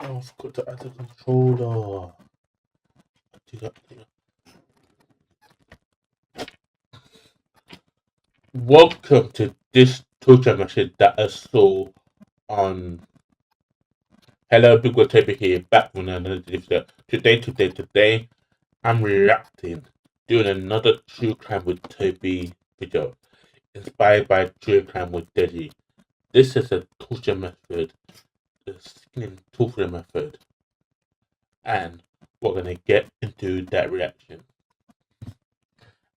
Oh, I forgot to add the controller. Welcome to this Touture machine that I saw on. Hello, Big Taper here, back with another video. Today, I'm reacting, doing another True Crime with Toby video, inspired by True Crime with Deji. This is a torture method, the skin torture method, and we're gonna get into that reaction.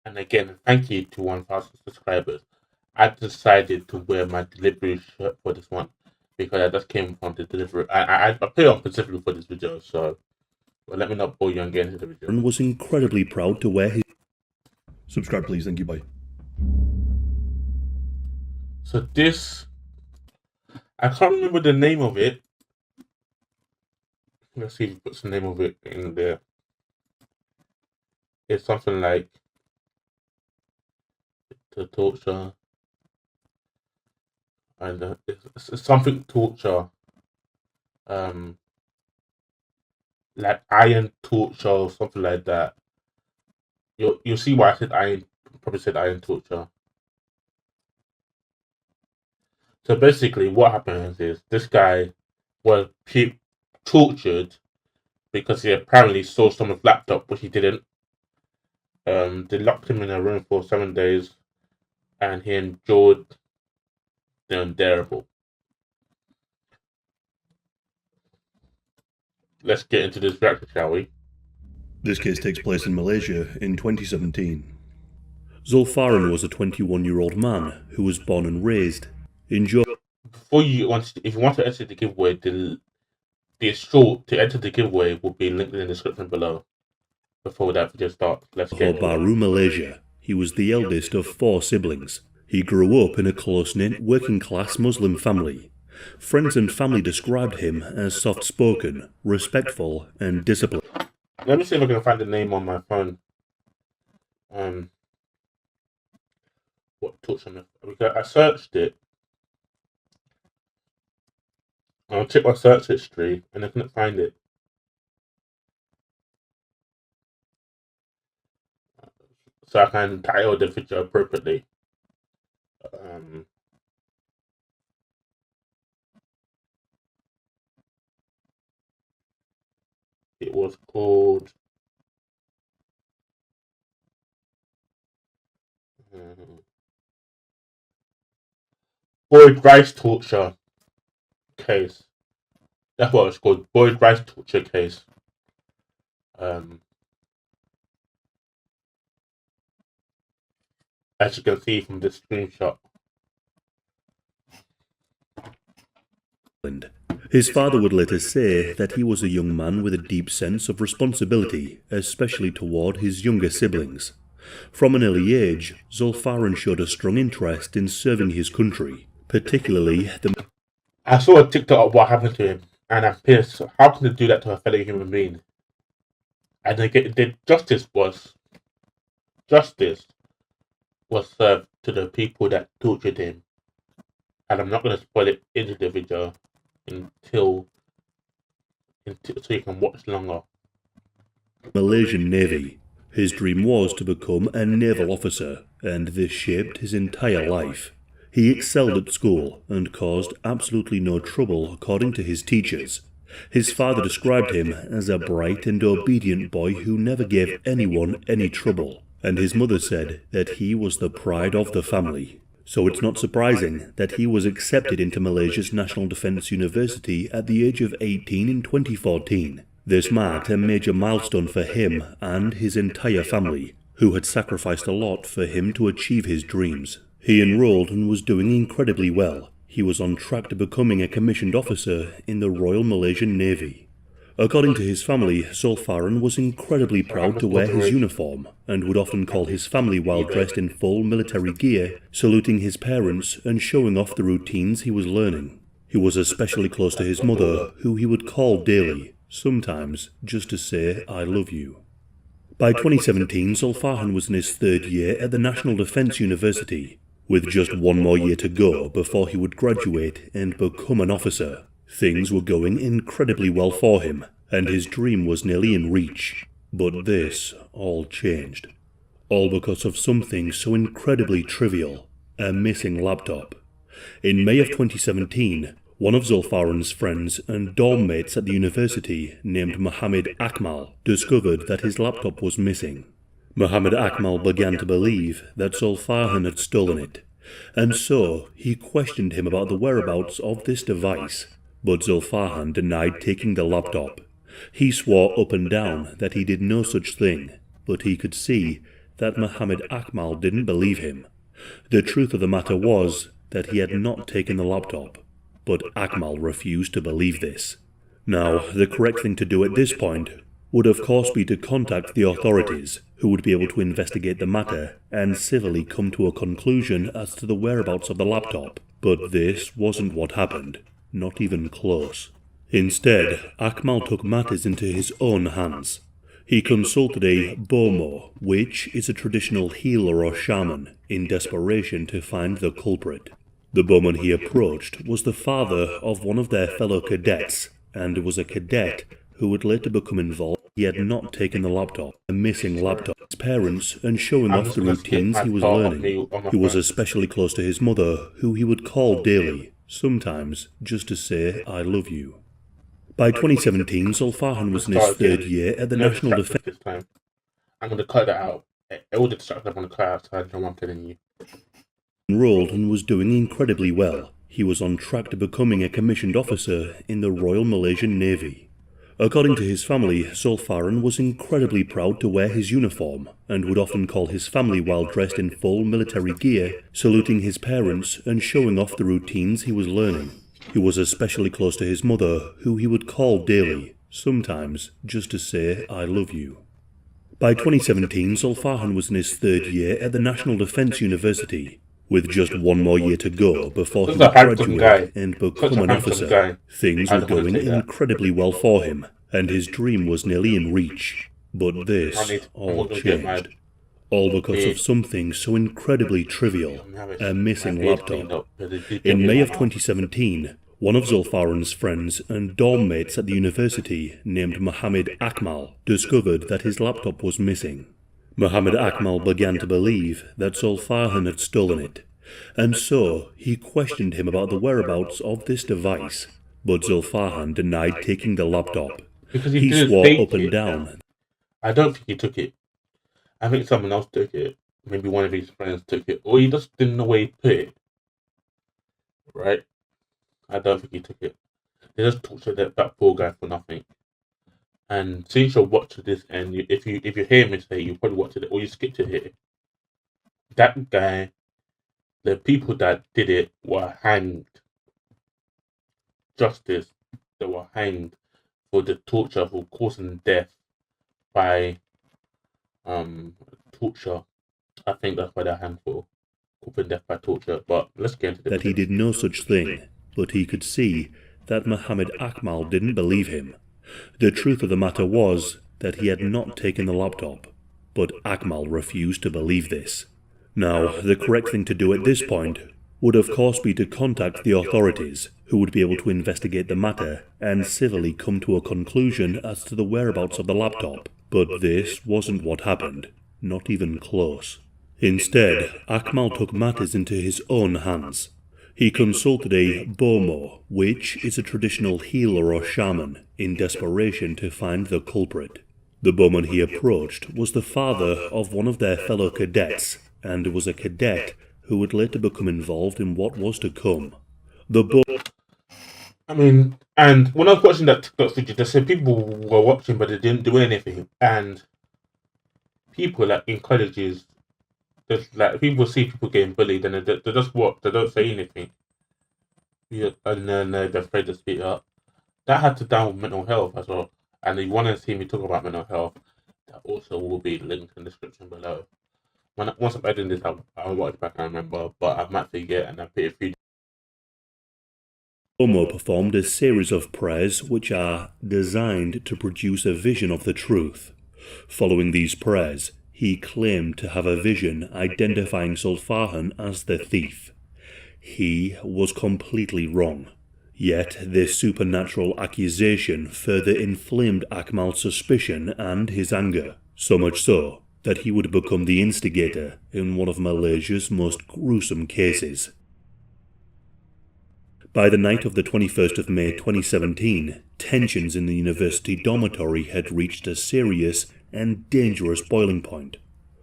And again, thank you to 1,000 subscribers. I decided to wear my delivery shirt for this one because I just came from the delivery. I put on specifically for this video, so well, let me not bore you and get into the video. And was incredibly proud to wear his. Subscribe, please. Thank you. Bye. So this, I can't remember the name of it. Let's see if he puts the name of it in there. It's something like the torture, and it's something torture, like iron torture or something like that. You'll see why I said iron. Probably said iron torture. So basically, what happens is this guy was tortured because he apparently stole someone's laptop, which he didn't. They locked him in a room for 7 days, and he endured the unbearable. Let's get into this reaction, shall we? This case takes place in Malaysia in 2017. Zulfaran was a 21-year-old man who was born and raised in Johor. If you want to enter the giveaway, the short to enter the giveaway will be linked in the description below. Before that video starts, let's get Baru, Malaysia. He was the eldest of 4 siblings. He grew up in a close-knit, working-class Muslim family. Friends and family described him as soft-spoken, respectful, and disciplined. Let me see if I can find the name on my phone. What torture method? Because I searched it. I'll check my search history, and I couldn't find it. So I can title the video appropriately. It was called Boyd Rice torture case. That's what it's called, Boyd Rice torture case. As you can see from this screenshot. His father would later say that he was a young man with a deep sense of responsibility, especially toward his younger siblings. From an early age, Zulfaran showed a strong interest in serving his country, particularly the... I saw a TikTok of what happened to him, and I'm pissed. How can they do that to a fellow human being? And the justice was served to the people that tortured him. And I'm not going to spoil it into the video until so you can watch longer. Malaysian Navy. His dream was to become a naval officer, and this shaped his entire life. He excelled at school and caused absolutely no trouble according to his teachers. His father described him as a bright and obedient boy who never gave anyone any trouble, and his mother said that he was the pride of the family. So it's not surprising that he was accepted into Malaysia's National Defence University at the age of 18 in 2014. This marked a major milestone for him and his entire family, who had sacrificed a lot for him to achieve his dreams. He enrolled and was doing incredibly well. He was on track to becoming a commissioned officer in the Royal Malaysian Navy. According to his family, Zulfaran was incredibly proud to wear his uniform and would often call his family while dressed in full military gear, saluting his parents and showing off the routines he was learning. He was especially close to his mother, who he would call daily, sometimes just to say, "I love you." By 2017, Zulfaran was in his 3rd year at the National Defence University, with just 1 more year to go before he would graduate and become an officer. Things were going incredibly well for him, and his dream was nearly in reach. But this all changed. All because of something so incredibly trivial, a missing laptop. In May of 2017, one of Zulfaran's friends and dorm mates at the university, named Mohammed Akmal, discovered that his laptop was missing. Mohammed Akmal began to believe that Zulfaran had stolen it, and so he questioned him about the whereabouts of this device, but Zulfaran denied taking the laptop. He swore up and down that he did no such thing, but he could see that Mohammed Akmal didn't believe him. The truth of the matter was that he had not taken the laptop, but Akmal refused to believe this. Now, the correct thing to do at this point would of course be to contact the authorities, who would be able to investigate the matter and civilly come to a conclusion as to the whereabouts of the laptop. But this wasn't what happened, not even close. Instead, Akmal took matters into his own hands. He consulted a bomo, which is a traditional healer or shaman, in desperation to find the culprit. The bowman he approached was the father of one of their fellow cadets, and was a cadet who would later become involved. He had not taken the laptop, a missing laptop, his parents, and showing off the routines he was learning. He was especially close to his mother, who he would call daily, sometimes just to say, "I love you." By 2017, Zulfaran was in his third year at the National Defense. I'm going to cut that out. All the distractions I'm going to cut outside, I'm telling you. Enrolled and was doing incredibly well. He was on track to becoming a commissioned officer in the Royal Malaysian Navy. According to his family, Zulfaran was incredibly proud to wear his uniform, and would often call his family while dressed in full military gear, saluting his parents and showing off the routines he was learning. He was especially close to his mother, who he would call daily, sometimes just to say, "I love you." By 2017, Zulfaran was in his third year at the National Defense University, with just one more year to go before he would graduate and become an officer. Things were going incredibly well for him, and his dream was nearly in reach. But this all changed. All because of something so incredibly trivial, a missing laptop. In May of 2017, one of Zulfaran's friends and dorm mates at the university, named Mohammed Akmal, discovered that his laptop was missing. Mohammed Akmal began to believe that Zulfaran had stolen it, and so he questioned him about the whereabouts of this device, but Zulfaran denied taking the laptop. He swore up and down. I don't think he took it. I think someone else took it. Maybe one of his friends took it, or he just didn't know where he put it. Right? I don't think he took it. They just tortured that poor guy for nothing. And since you're watching this, and if you hear me say, you probably watched it, or you skipped it here. That guy, the people that did it were hanged. Justice, they were hanged for the torture, for causing death by torture. I think that's why they're hanged for causing death by torture. But let's get into that he did no such thing, but he could see that Mohammed Akmal didn't believe him. The truth of the matter was that he had not taken the laptop, but Akmal refused to believe this. Now, the correct thing to do at this point would of course be to contact the authorities, who would be able to investigate the matter and civilly come to a conclusion as to the whereabouts of the laptop. But this wasn't what happened, not even close. Instead, Akmal took matters into his own hands. He consulted a bomo, which is a traditional healer or shaman, in desperation to find the culprit. The bowman he approached was the father of one of their fellow cadets, and was a cadet who would later become involved in what was to come. And when I was watching that TikTok video, they said people were watching but they didn't do anything. And people like in colleges, there's like people see people getting bullied and they just watch, they don't say anything. Yeah, and then they're afraid to speak up. That had to do with mental health as well. And if you want to see me talk about mental health, that also will be linked in the description below. Once I'm editing this, I'll watch back and remember, but I might forget and I put a few. Bomo performed a series of prayers which are designed to produce a vision of the truth. Following these prayers, he claimed to have a vision identifying Zulfaran as the thief. He was completely wrong. Yet this supernatural accusation further inflamed Akmal's suspicion and his anger, so much so that he would become the instigator in one of Malaysia's most gruesome cases. By the night of the 21st of May 2017, tensions in the university dormitory had reached a serious and dangerous boiling point.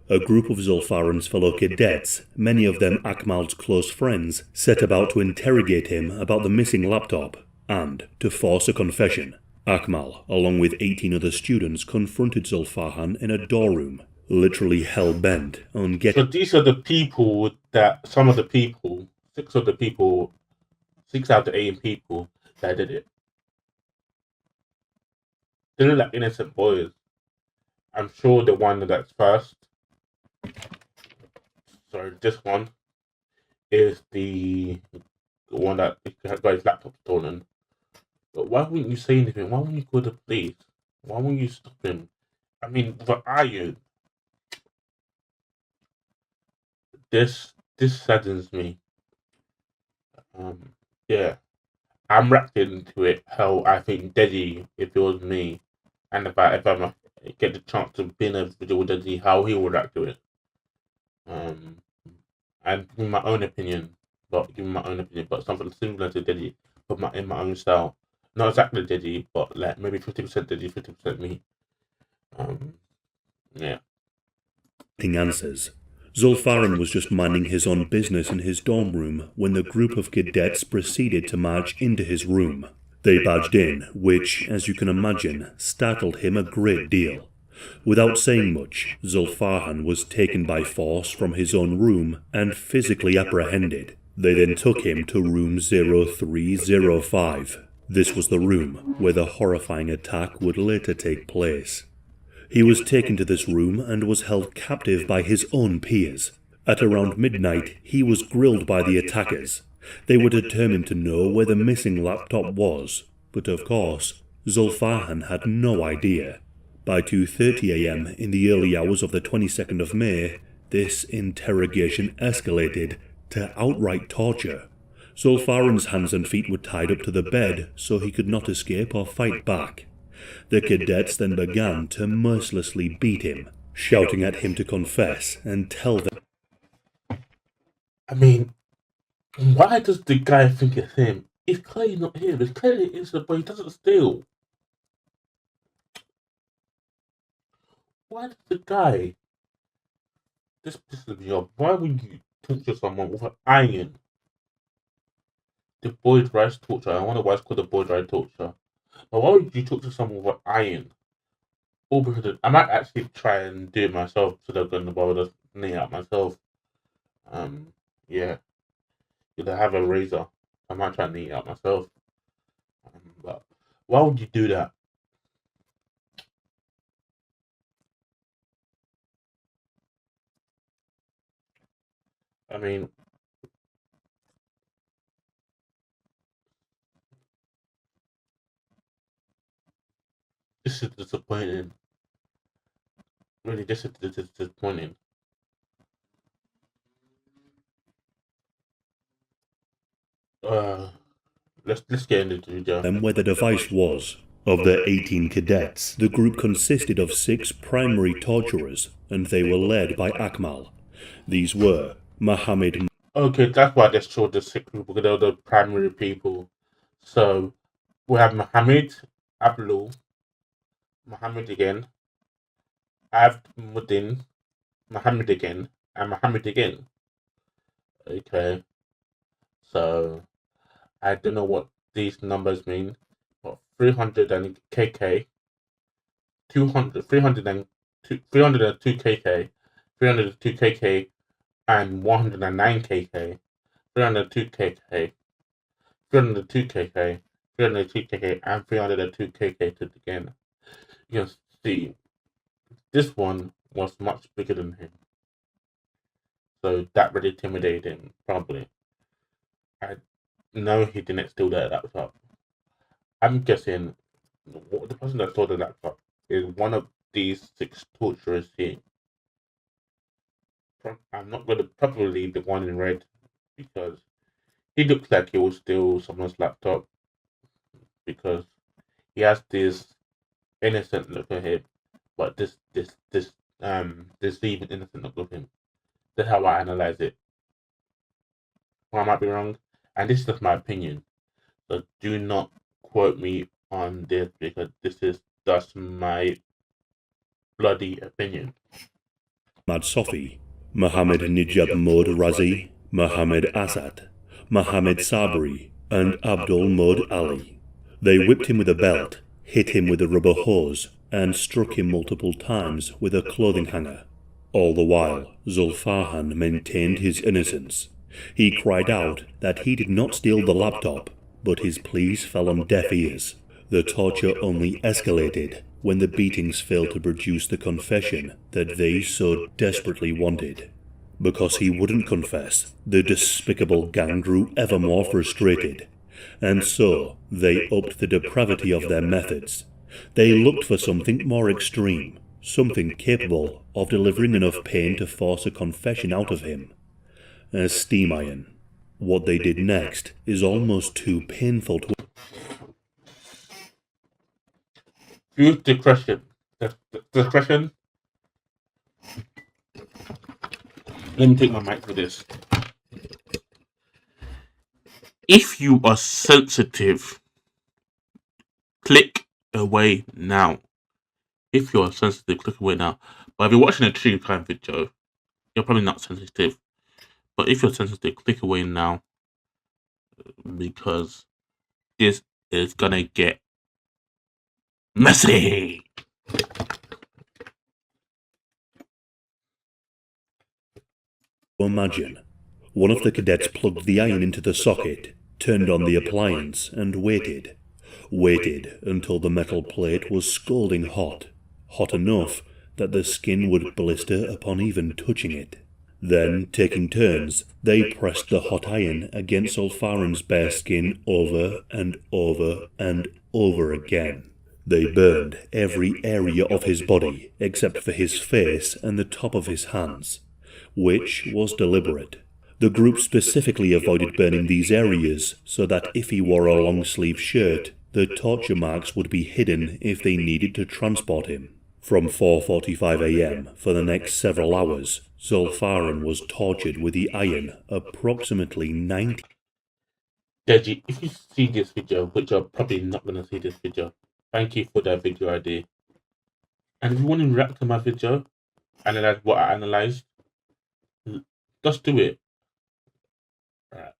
A group of Zulfaran's fellow cadets, many of them Akmal's close friends, set about to interrogate him about the missing laptop and to force a confession. Akmal, along with 18 other students, confronted Zulfahan in a doorroom, literally hell-bent on So getting... these are the people that some of the people, six of the people, 6 out of 8 people that did it. They look like innocent boys. I'm sure the one that's first, sorry, this one is the one that got his laptop stolen. But why wouldn't you say anything? Why wouldn't you call the police? Why wouldn't you stop him? I mean, with an iron, this saddens me. Yeah, I'm reacting to it how I think Deddy, if it was me, and if I get the chance to be in a video with Deddy, how he would react to it. And give me my own opinion, but something similar to Deddy, but in my own style. Not exactly Deddy, but like maybe 50% Deddy, 50% me. Yeah. answers. Zulfaran was just minding his own business in his dorm room when the group of cadets proceeded to march into his room. They barged in, which, as you can imagine, startled him a great deal. Without saying much, Zulfahan was taken by force from his own room and physically apprehended. They then took him to room 0305. This was the room where the horrifying attack would later take place. He was taken to this room and was held captive by his own peers. At around midnight, he was grilled by the attackers. They were determined to know where the missing laptop was, but of course, Zulfahan had no idea. By 2:30 a.m. in the early hours of the 22nd of May, this interrogation escalated to outright torture. Zulfaran's hands and feet were tied up to the bed so he could not escape or fight back. The cadets then began to mercilessly beat him, shouting at him to confess and tell them. I mean, why does the guy think it's him? It's clearly not him. It's clearly innocent, but he doesn't steal. Why does the guy? This pisses me off. Why would you torture someone with an iron? The boy drives torture. I wonder why it's called the boy drive torture. But why would you torture someone with an iron? All because I might actually try and do it myself so they're going to bother to knee out myself. Yeah. If I have a razor, I might try and knee out myself. But why would you do that? I mean, this is disappointing. Really, this is disappointing. Uh, let's get into the video. Them where the device was. Of the 18 cadets, the group consisted of 6 primary torturers, and they were led by Akmal. These were Mohammed. Okay, that's why they showed the 6 people, because they're the primary people. So we have Mohammed, Abdul, Mohammed again, Abdmuddin, Mohammed again, and Mohammed again. Okay, so I don't know what these numbers mean, but 300 and KK, 200, 302 KK, 302 KK, and 109 KK, 302 KK, 302 KK, 302 KK, and 302 KK to again. You can see this one was much bigger than him, so that really intimidated him, probably. I know he didn't steal that laptop. I'm guessing the person that stole the laptop is one of these 6 torturers here. I'm not going to probably the one in red because he looks like he will steal someone's laptop. because he has this innocent look at him, but this deceiving innocent look of him. That's how I analyze it. Well, I might be wrong, and this is just my opinion. So do not quote me on this because this is just my bloody opinion. Ahmad Sofi, Mohammed Nijab Mod Razi, Mohammed Asad, Mohammed Sabri, and Abdul Mod Ali. They whipped him with a belt, hit him with a rubber hose, and struck him multiple times with a clothing hanger. All the while, Zulfarhan maintained his innocence. He cried out that he did not steal the laptop, but his pleas fell on deaf ears. The torture only escalated when the beatings failed to produce the confession that they so desperately wanted. Because he wouldn't confess, the despicable gang grew ever more frustrated, and so they upped the depravity of their methods. They looked for something more extreme, something capable of delivering enough pain to force a confession out of him. A steam iron. What they did next is almost too painful to... Use discretion. Discretion. Let me take my mic for this. If you are sensitive, click away now. If you are sensitive, click away now. But if you're watching a true crime video, you're probably not sensitive. But if you're sensitive, click away now. Because this is gonna get messy. Imagine. One of the cadets plugged the iron into the socket, turned on the appliance, and waited. Waited until the metal plate was scalding hot, hot enough that the skin would blister upon even touching it. Then, taking turns, they pressed the hot iron against Zulfarhan's bare skin over and over and over again. They burned every area of his body except for his face and the top of his hands, which was deliberate. The group specifically avoided burning these areas so that if he wore a long-sleeve shirt, the torture marks would be hidden if they needed to transport him. From 4:45 a.m. for the next several hours, Zulfarhan was tortured with the iron approximately 90... Deji, if you see this video, which you're probably not going to see this video, thank you for that video idea. And if you want to react to my video, analyze what I analyzed, just do it. Right.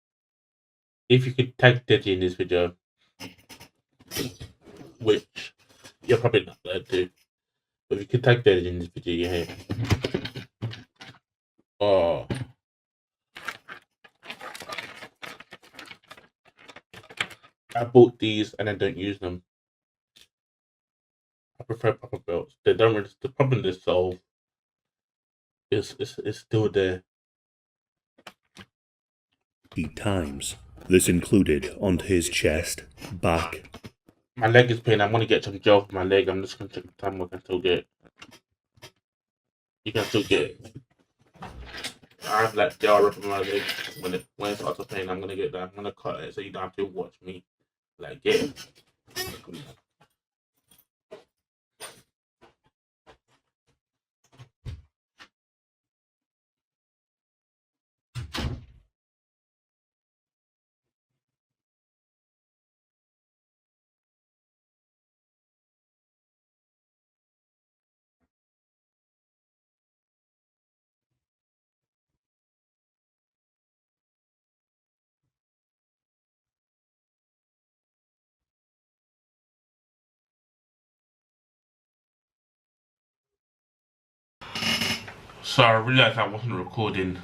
If you could tag Deji in this video, which you're probably not going to do, but if you could tag Deji in this video, you hear. Oh. I bought these and I don't use them. I prefer proper belts. They don't really, the problem they solve is still there. times. This included onto his chest, back. My leg is pain. I'm gonna get some gel for my leg. I'm just gonna check the time I can still get it. You can still get it. I have like gel rubbing my leg. When it starts to pain, I'm gonna get that. I'm gonna cut it so you don't have to watch me like get it. So I realized I wasn't recording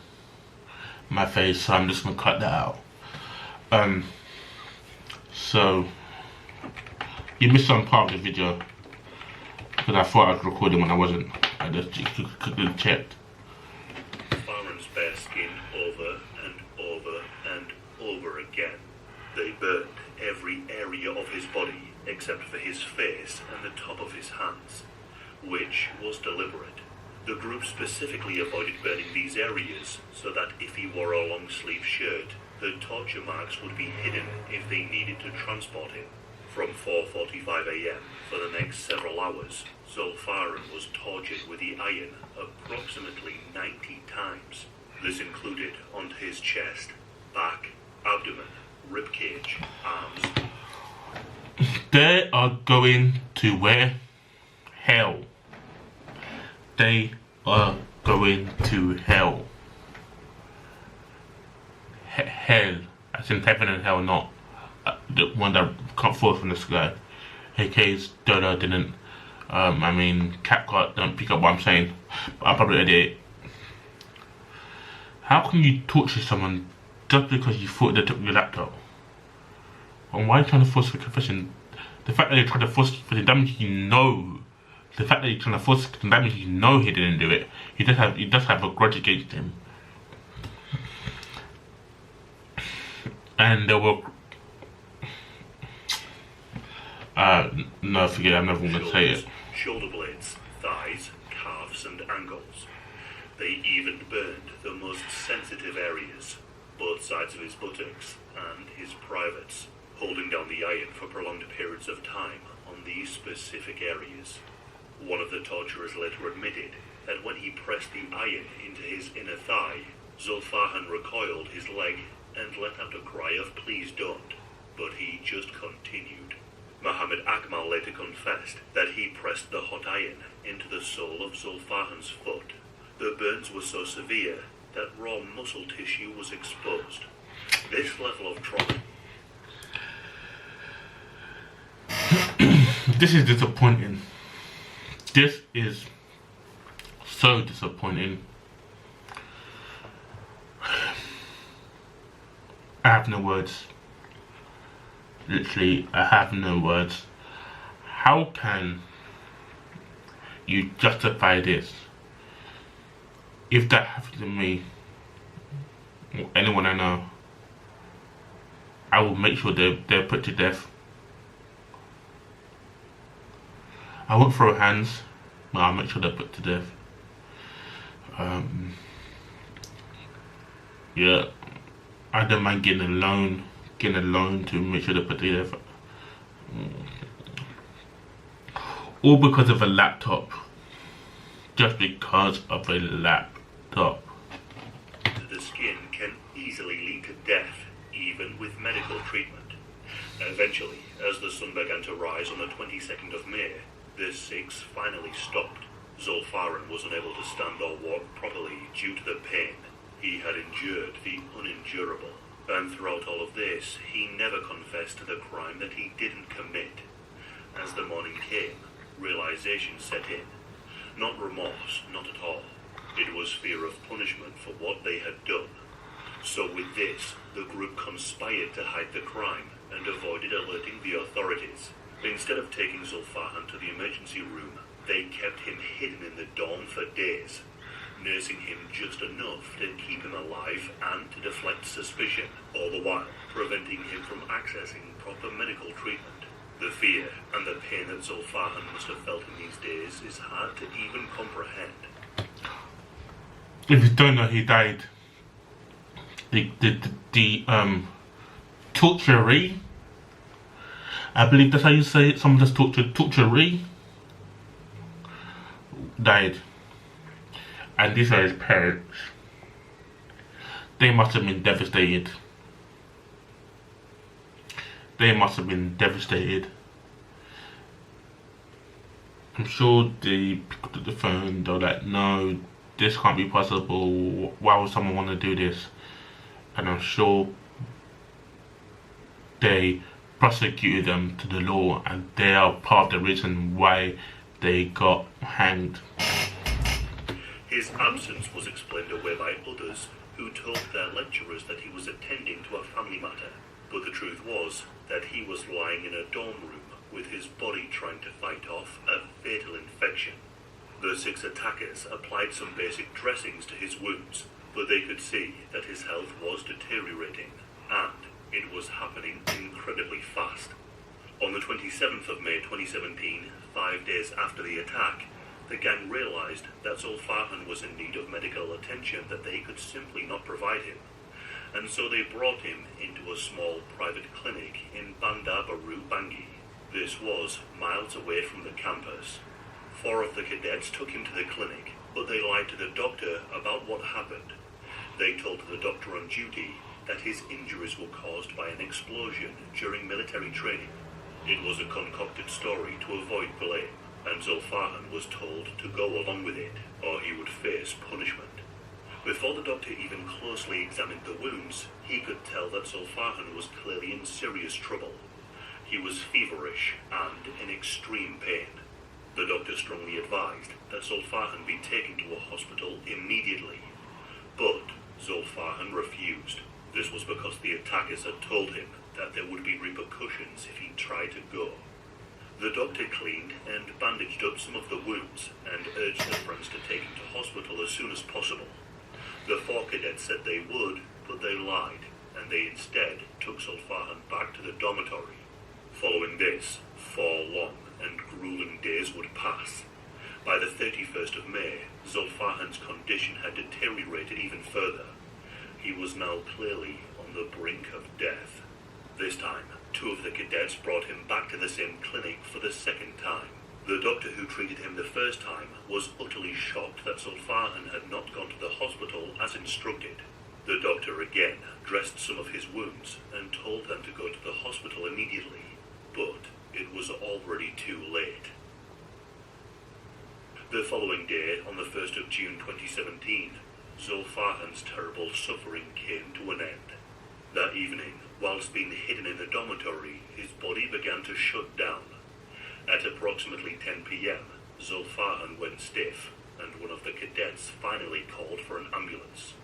my face, so I'm just gonna cut that out. So you missed some part of the video because I thought I was recording when I wasn't. I just quickly checked. Farron's bare skin over and over and over again. They burned every area of his body except for his face and the top of his hands, which was deliberate. The group specifically avoided burning these areas so that if he wore a long-sleeve shirt, the torture marks would be hidden if they needed to transport him. From 4:45 a.m. for the next several hours, Zulfaran was tortured with the iron approximately 90 times. This included onto his chest, back, abdomen, ribcage, arms. They are going to where? Hell. They are going to hell. Hell. As in heaven and hell, not the one that comes forth from the sky. In case Dodo didn't, CapCut don't pick up what I'm saying, but I'll probably edit it. How can you torture someone just because you thought they took your laptop? And why are you trying to force the confession? The fact that you're trying to force the damage, the fact that you're trying to force the damage, he didn't do it. He does have a grudge against him. And there were no, forget it, I'm never going to say it. Shoulder blades, thighs, calves and ankles. They even burned the most sensitive areas, both sides of his buttocks and his privates, holding down the iron for prolonged periods of time on these specific areas. One of the torturers later admitted that when he pressed the iron into his inner thigh, Zulfahan recoiled his leg and let out a cry of "please don't," but he just continued. Muhammad Akmal later confessed that he pressed the hot iron into the sole of Zulfahan's foot. The burns were so severe that raw muscle tissue was exposed. This level of trauma. This is disappointing. This is so disappointing. I have no words. Literally, I have no words. How can you justify this? If that happened to me, or anyone I know, I will make sure they're put to death. I won't throw hands, but I'll make sure they're put to death. Yeah, I don't mind getting a loan to make sure they're put to death. All because of a laptop. Just because of a laptop. The skin can easily lead to death, even with medical treatment. Eventually, as the sun began to rise on the 22nd of May, the Sikhs finally stopped. Zulfaran was unable to stand or walk properly due to the pain. He had endured the unendurable, and throughout all of this, he never confessed to the crime that he didn't commit. As the morning came, realization set in. Not remorse, not at all. It was fear of punishment for what they had done. So with this, the group conspired to hide the crime and avoided alerting the authorities. Instead of taking Zulfahan to the emergency room, they kept him hidden in the dorm for days, nursing him just enough to keep him alive and to deflect suspicion, all the while preventing him from accessing proper medical treatment. The fear and the pain that Zulfahan must have felt in these days is hard to even comprehend. If you don't know, he died. The Touture, I believe that's how you say it. Someone just Touture died, and these are his parents. They must have been devastated. They must have been devastated. I'm sure they picked up the phone. They're like, "No, this can't be possible. Why would someone want to do this?" And I'm sure they prosecuted them to the law, and they are part of the reason why they got hanged. His absence was explained away by others who told their lecturers that he was attending to a family matter. But the truth was that he was lying in a dorm room with his body trying to fight off a fatal infection. The 6 attackers applied some basic dressings to his wounds, but they could see that his health was deteriorating, and it was happening incredibly fast. On the 27th of May 2017, 5 days after the attack, the gang realized that Zulfahan was in need of medical attention that they could simply not provide him, and so they brought him into a small private clinic in Bandar Baru Bangi. This was miles away from the campus. 4 of the cadets took him to the clinic, but they lied to the doctor about what happened. They told the doctor on duty that his injuries were caused by an explosion during military training. It was a concocted story to avoid blame, and Zulfahan was told to go along with it, or he would face punishment. Before the doctor even closely examined the wounds, he could tell that Zulfahan was clearly in serious trouble. He was feverish and in extreme pain. The doctor strongly advised that Zulfahan be taken to a hospital immediately, but Zulfahan refused. This was because the attackers had told him that there would be repercussions if he tried to go. The doctor cleaned and bandaged up some of the wounds and urged their friends to take him to hospital as soon as possible. The 4 cadets said they would, but they lied, and they instead took Zulfahan back to the dormitory. Following this, 4 long and grueling days would pass. By the 31st of May, Zulfahan's condition had deteriorated even further. He was now clearly on the brink of death. This time, 2 of the cadets brought him back to the same clinic for the second time. The doctor who treated him the first time was utterly shocked that Zulfahan had not gone to the hospital as instructed. The doctor again dressed some of his wounds and told them to go to the hospital immediately, but it was already too late. The following day, on the 1st of June 2017, Zulfahan's terrible suffering came to an end. That evening, whilst being hidden in the dormitory, his body began to shut down. At approximately 10 p.m., Zulfahan went stiff, and one of the cadets finally called for an ambulance.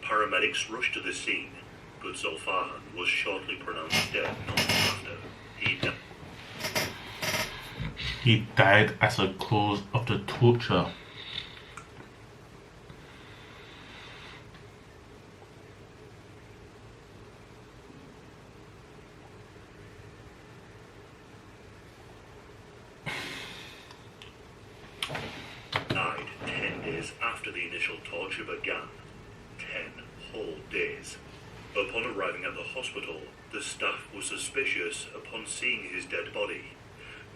Paramedics rushed to the scene, but Zulfahan was shortly pronounced dead not long after. He died as a cause of the torture. Died 10 days after the initial torture began. 10 whole days. Upon arriving at the hospital, the staff was suspicious upon seeing his dead body.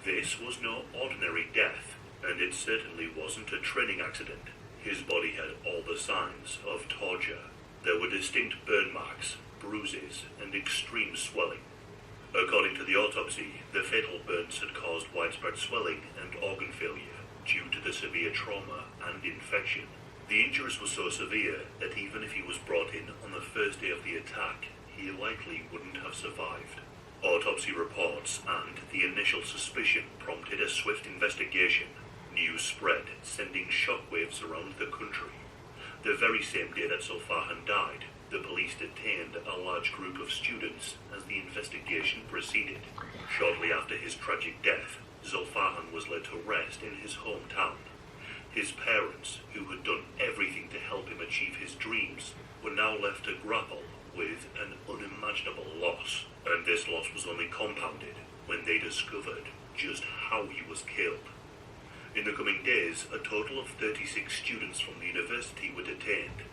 This was no ordinary death, and it certainly wasn't a training accident. His body had all the signs of torture. There were distinct burn marks, bruises, and extreme swelling. According to the autopsy, the fatal burns had caused widespread swelling and organ failure due to the severe trauma and infection. The injuries were so severe that even if he was brought in on the first day of the attack, he likely wouldn't have survived. Autopsy reports and the initial suspicion prompted a swift investigation. News spread, sending shockwaves around the country. The very same day that Zulfahan died, the police detained a large group of students as the investigation proceeded. Shortly after his tragic death, Zulfahan was laid to rest in his hometown. His parents, who had done everything to help him achieve his dreams, were now left to grapple with an unimaginable loss, and this loss was only compounded when they discovered just how he was killed. In the coming days, a total of 36 students from the university were detained.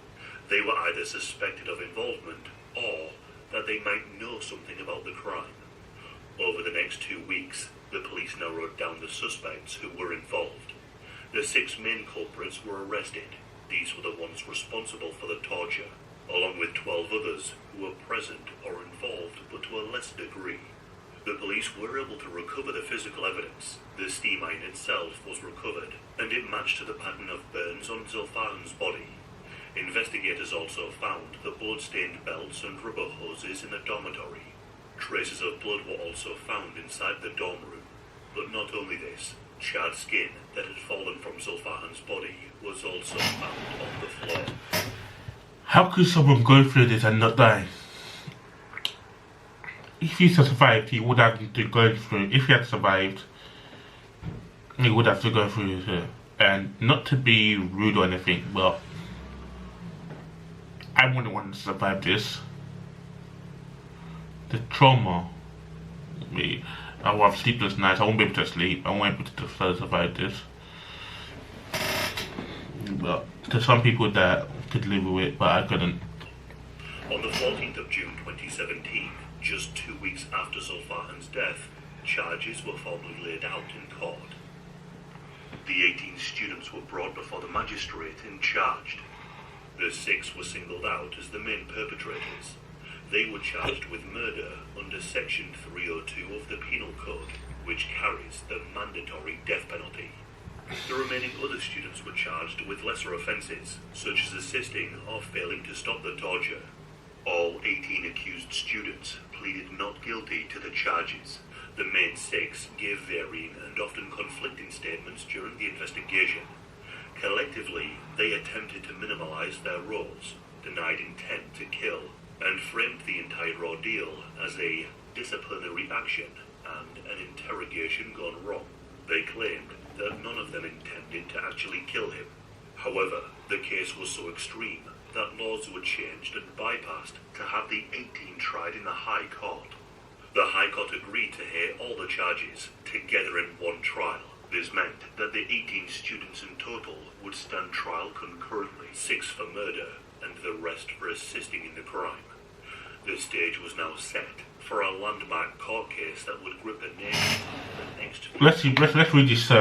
They were either suspected of involvement or that they might know something about the crime. Over the next 2 weeks, the police narrowed down the suspects who were involved. The 6 main culprits were arrested. These were the ones responsible for the torture, along with 12 others who were present or involved, but to a lesser degree. The police were able to recover the physical evidence. The steam iron itself was recovered, and it matched to the pattern of burns on Zulfahan's body. Investigators also found the blood-stained belts and rubber hoses in the dormitory. Traces of blood were also found inside the dorm room. But not only this, charred skin that had fallen from Zulfahan's body was also found on the floor. How could someone go through this and not die? If he survived, he would have to go through. If he had survived, he would have to go through it. And not to be rude or anything, but I wouldn't want to survive this. The trauma. I will have sleepless nights. I won't be able to sleep. I won't be able to survive this. But to some people that could live with it, but I couldn't. On the 14th of June 2017, just 2 weeks after Zulfahan's death, charges were formally laid out in court. The 18 students were brought before the magistrate and charged. The 6 were singled out as the main perpetrators. They were charged with murder under Section 302 of the Penal Code, which carries the mandatory death penalty. The remaining other students were charged with lesser offences, such as assisting or failing to stop the torture. All 18 accused students pleaded not guilty to the charges. The main 6 gave varying and often conflicting statements during the investigation. Collectively, they attempted to minimise their roles, denied intent to kill, and framed the entire ordeal as a disciplinary action and an interrogation gone wrong. They claimed that none of them intended to actually kill him. However, the case was so extreme that laws were changed and bypassed to have the 18 tried in the High Court. The High Court agreed to hear all the charges together in one trial. This meant that the 18 students in total would stand trial concurrently, 6 for murder and the rest for assisting in the crime. The stage was now set for a landmark court case that would grip the nation for the next few Let's read this.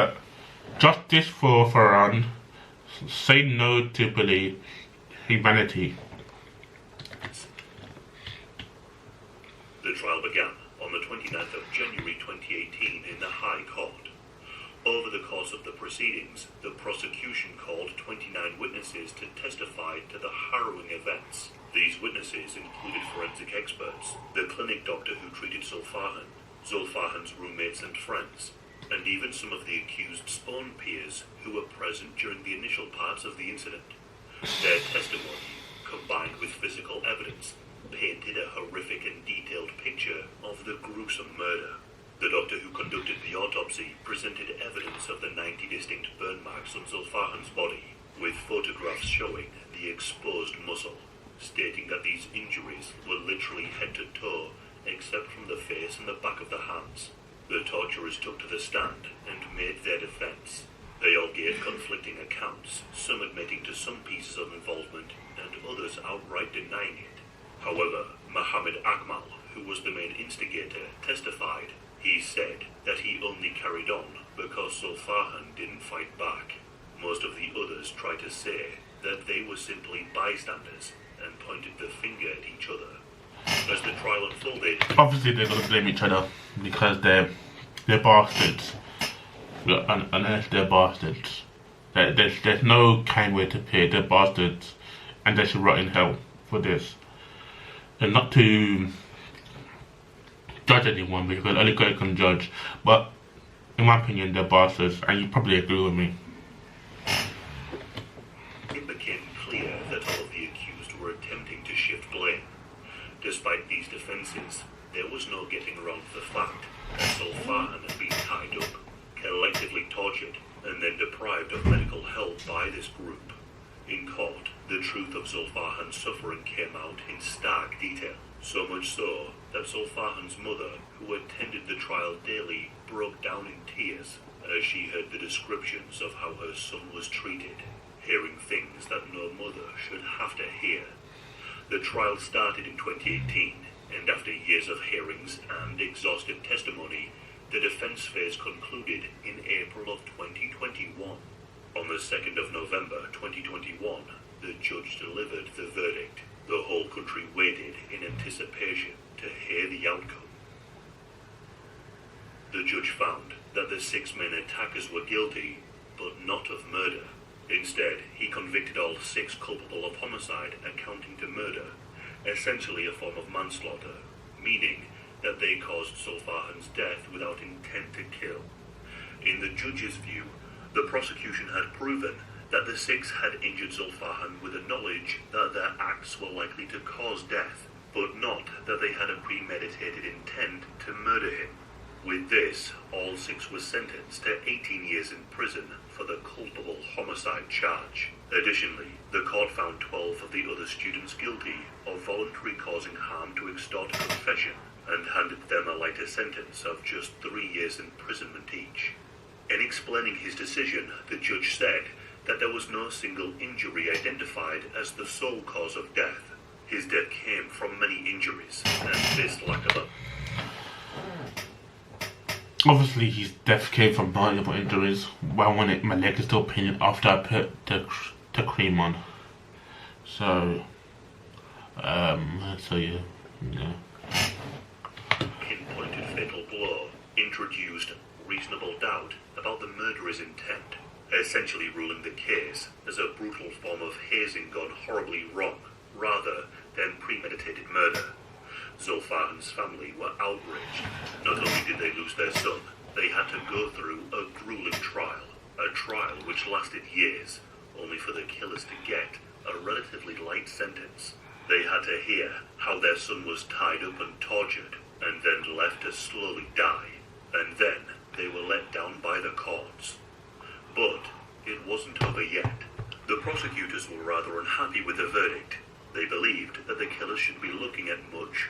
Justice for Farhan. Say no to bully. Humanity. The trial began on the 29th of January 2018 in the High Court. Over the course of the proceedings, the prosecution called 29 witnesses to testify to the harrowing events. These witnesses included forensic experts, the clinic doctor who treated Zulfahan, Zulfahan's roommates and friends, and even some of the accused's own peers who were present during the initial parts of the incident. Their testimony, combined with physical evidence, painted a horrific and detailed picture of the gruesome murder. The doctor who conducted the autopsy presented evidence of the 90 distinct burn marks on Zulfahan's body, with photographs showing the exposed muscle, stating that these injuries were literally head to toe, except from the face and the back of the hands. The torturers took to the stand and made their defense. They all gave conflicting accounts, some admitting to some pieces of involvement and others outright denying it. However, Mohammed Akmal, who was the main instigator, testified. He said that he only carried on because Zulfahan didn't fight back. Most of the others tried to say that they were simply bystanders and pointed the finger at each other. As the trial unfolded, Obviously, they're gonna blame each other because they're bastards. Unless they're bastards, there's no kind way to pay. They're bastards, and they should rot in hell for this. And not to judge anyone because only God can judge, but in my opinion, they're bastards, and you probably agree with me. it became clear that all of the accused were attempting to shift blame. Despite these defenses, there was no getting around the fact that Zulfahan had been tied up, collectively tortured, and then deprived of medical help by this group. In court, the truth of Zulfahan's suffering came out in stark detail, so much so that Zulfahan's mother, who attended the trial daily, broke down in tears as she heard the descriptions of how her son was treated, hearing things that no mother should have to hear. The trial started in 2018, and after years of hearings and exhaustive testimony, the defense phase concluded in April of 2021. On the 2nd of November 2021, the judge delivered the verdict. The whole country waited in anticipation to hear the outcome. The judge found that the 6 main attackers were guilty, but not of murder. Instead, he convicted all 6 culpable of homicide accounting to murder, essentially a form of manslaughter, meaning that they caused Zulfahan's death without intent to kill. In the judge's view, the prosecution had proven that the 6 had injured Zulfahan with the knowledge that their acts were likely to cause death, but not that they had a premeditated intent to murder him. With this, all 6 were sentenced to 18 years in prison for the culpable homicide charge. Additionally, the court found 12 of the other students guilty of voluntarily causing harm to extort confession and handed them a lighter sentence of just 3 years imprisonment each. In explaining his decision, the judge said that there was no single injury identified as the sole cause of death. His death came from many injuries, and this lack of a... Obviously, his death came from multiple injuries. Well, when my leg is still paining after I put the cream on. So, so yeah, yeah. Pinpointed fatal blow introduced reasonable doubt about the murderer's intent, essentially ruling the case as a brutal form of hazing gone horribly wrong rather than premeditated murder. Zulfahan's family were outraged. Not only did they lose their son, they had to go through a grueling trial, a trial which lasted years, only for the killers to get a relatively light sentence. They had to hear how their son was tied up and tortured, and then left to slowly die, and then they were let down by the courts. But it wasn't over yet. The prosecutors were rather unhappy with the verdict. They believed that the killers should be looking at much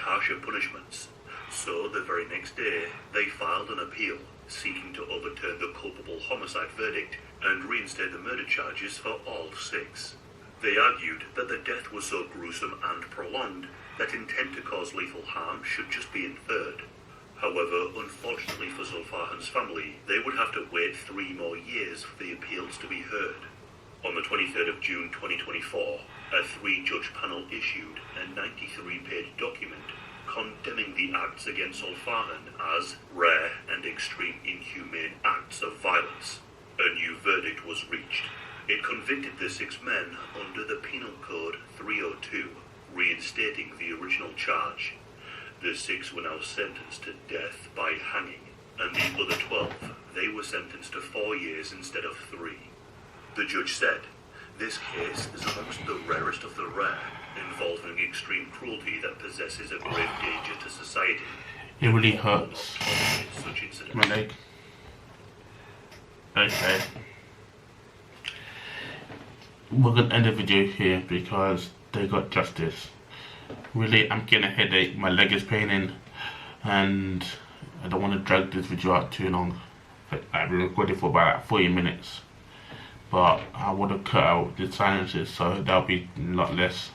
harsher punishments. So the very next day, they filed an appeal, seeking to overturn the culpable homicide verdict and reinstate the murder charges for all 6. They argued that the death was so gruesome and prolonged that intent to cause lethal harm should just be inferred. However, unfortunately for Zulfahan's family, they would have to wait 3 more years for the appeals to be heard. On the 23rd of June 2024, a 3-judge panel issued a 93-page document condemning the acts against Zulfahan as rare and extreme inhumane acts of violence. A new verdict was reached. It convicted the 6 men under the Penal Code 302, reinstating the original charge. The 6 were now sentenced to death by hanging, and the other 12, they were sentenced to 4 years instead of 3. The judge said, "This case is amongst the rarest of the rare, involving extreme cruelty that possesses a grave danger to society. It really hurts Such incidents." my leg. Okay. We're gonna end the video here because they got justice. Really, I'm getting a headache, my leg is paining, and I don't want to drag this video out too long. I've been recording for about 40 minutes, but I would have cut out the silences, so that'll be a lot less.